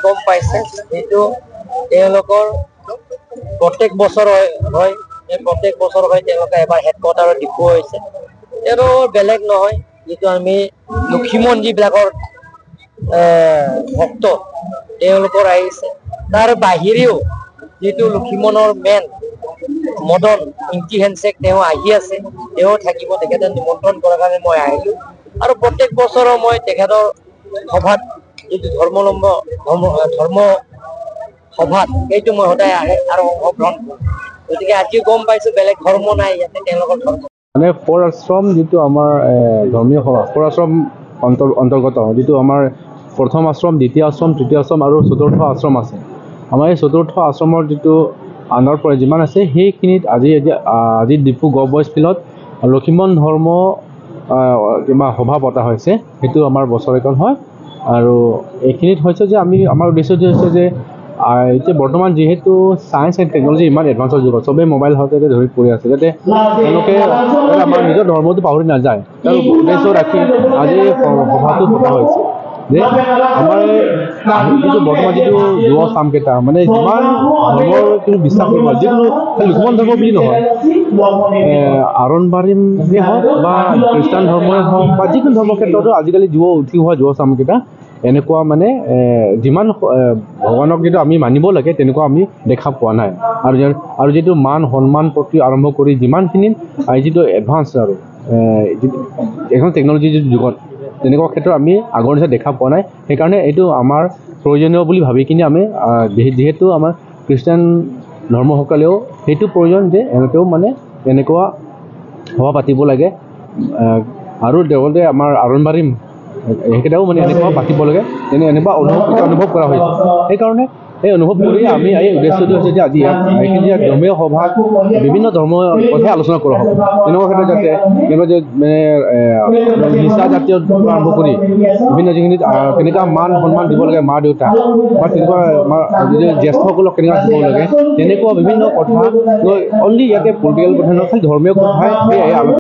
গম পাইছে এইটো তেওঁলোকৰ প্ৰত্যেক বছৰ হয় প্ৰত্যেক বছৰ হয় তেওঁলোকে এবাৰ হেডকোৱাৰ্টাৰত দেখুওৱা হৈছে আৰু বেলেগ নহয় যিটো আমি লক্ষিমন যিবিলাকৰ ভক্ত তেওঁলোকৰ আহিছে তাৰ বাহিৰেও যিটো লক্ষিমনৰ মেন মদন ইংকি হেণ্ডছেক তেওঁ আহি আছে তেওঁ থাকিব তেখেতে নিমন্ত্ৰণ কৰাৰ কাৰণে মই আহিলো আৰু প্ৰত্যেক বছৰৰ মই তেখেতৰ সভাত যিটো ধৰ্ম সভাত সেইটো মই সদায় আহে আৰু অংশগ্ৰহণ কৰোঁ গতিকে আজিও গম পাইছো বেলেগ ধৰ্ম নাই ইয়াতে তেওঁলোকৰ ধৰ্ম মানে ফ'ৰ আশ্ৰম যিটো আমাৰ ধৰ্মীয় সভা ফ'ৰ আশ্ৰম অন্তৰ্গত যিটো আমাৰ প্ৰথম আশ্ৰম দ্বিতীয় আশ্ৰম তৃতীয় আশ্ৰম আৰু চতুৰ্থ আশ্ৰম আছে আমাৰ এই চতুৰ্থ আশ্ৰমৰ যিটো আনৰ পৰা যিমান আছে সেইখিনিত আজি ডিপু গভ বইজ ফিল্ডত লক্ষিমন ধৰ্ম কিবা সভা পতা হৈছে সেইটো আমাৰ বছৰেকত হয় আৰু এইখিনিত হৈছে যে আমাৰ উদ্দেশ্যটো হৈছে যে এতিয়া বৰ্তমান যিহেতু ছায়েন্স এণ্ড টেকন'লজি ইমান এডভান্সৰ যুগত চবেই মোবাইল হাততে ধৰি পৰি আছে যাতে তেওঁলোকে আমাৰ নিজৰ ধৰ্মটো পাহৰি নাযায় তাৰ উদ্দেশ্য ৰাখি আজি সভাটো পতা হৈছে যে আমাৰ যিটো বৰ্তমান যিটো যুৱ চামকেইটা মানে যিমান ধৰ্মৰ কিন্তু বিশ্বাস কৰিব যিকোনো লক্ষিমন ধৰ্ম বুলি নহয় আৰণবাৰীয়ে হওক বা খ্ৰীষ্টান ধৰ্মই হওক বা যিকোনো ধৰ্মৰ ক্ষেত্ৰতো আজিকালি উঠি হোৱা যুৱ চামকেইটা এনেকুৱা মানে যিমান ভগৱানক যিটো আমি মানিব লাগে তেনেকুৱা আমি দেখা পোৱা নাই আৰু যিটো মান সন্মান প্ৰতি আৰম্ভ কৰি যিমানখিনি যিটো এডভান্স আৰু এখন টেকন'লজিৰ যিটো যুগত তেনেকুৱা ক্ষেত্ৰত আমি আগৰ নিচিনা দেখা পোৱা নাই সেইকাৰণে এইটো আমাৰ প্ৰয়োজনীয় বুলি ভাবি কিনে আমি যিহেতু আমাৰ খ্ৰীষ্টান ধৰ্মসকলেও সেইটো প্ৰয়োজন যে এনেকৈও মানে এনেকুৱা সভা পাতিব লাগে আৰু লগতে আমাৰ আৰণবাৰী সেইকেইটাও মানে এনেকুৱা পাতিব লাগে এনেকুৱা অনুভৱ কৰা হৈছে সেইকাৰণে এই অনুভৱ কৰি আমি এই উদ্দেশ্যটো হৈছে যে আজি এইখিনি ধৰ্মীয় সভাত বিভিন্ন ধৰ্মৰ কথাই আলোচনা কৰা হ'ব তেনেকুৱা ক্ষেত্ৰত যাতে মানে নিচা জাতীয় আৰম্ভ কৰি বিভিন্ন যিখিনি কেনেকুৱা মান সন্মান দিব লাগে মা দেউতা বা তেনেকুৱা আমাৰ জ্যেষ্ঠসকলক কেনেকুৱা দিব লাগে তেনেকুৱা বিভিন্ন কথা অনলি ইয়াতে পলিটিকেল কথা নহয় খালি ধৰ্মীয় কথাই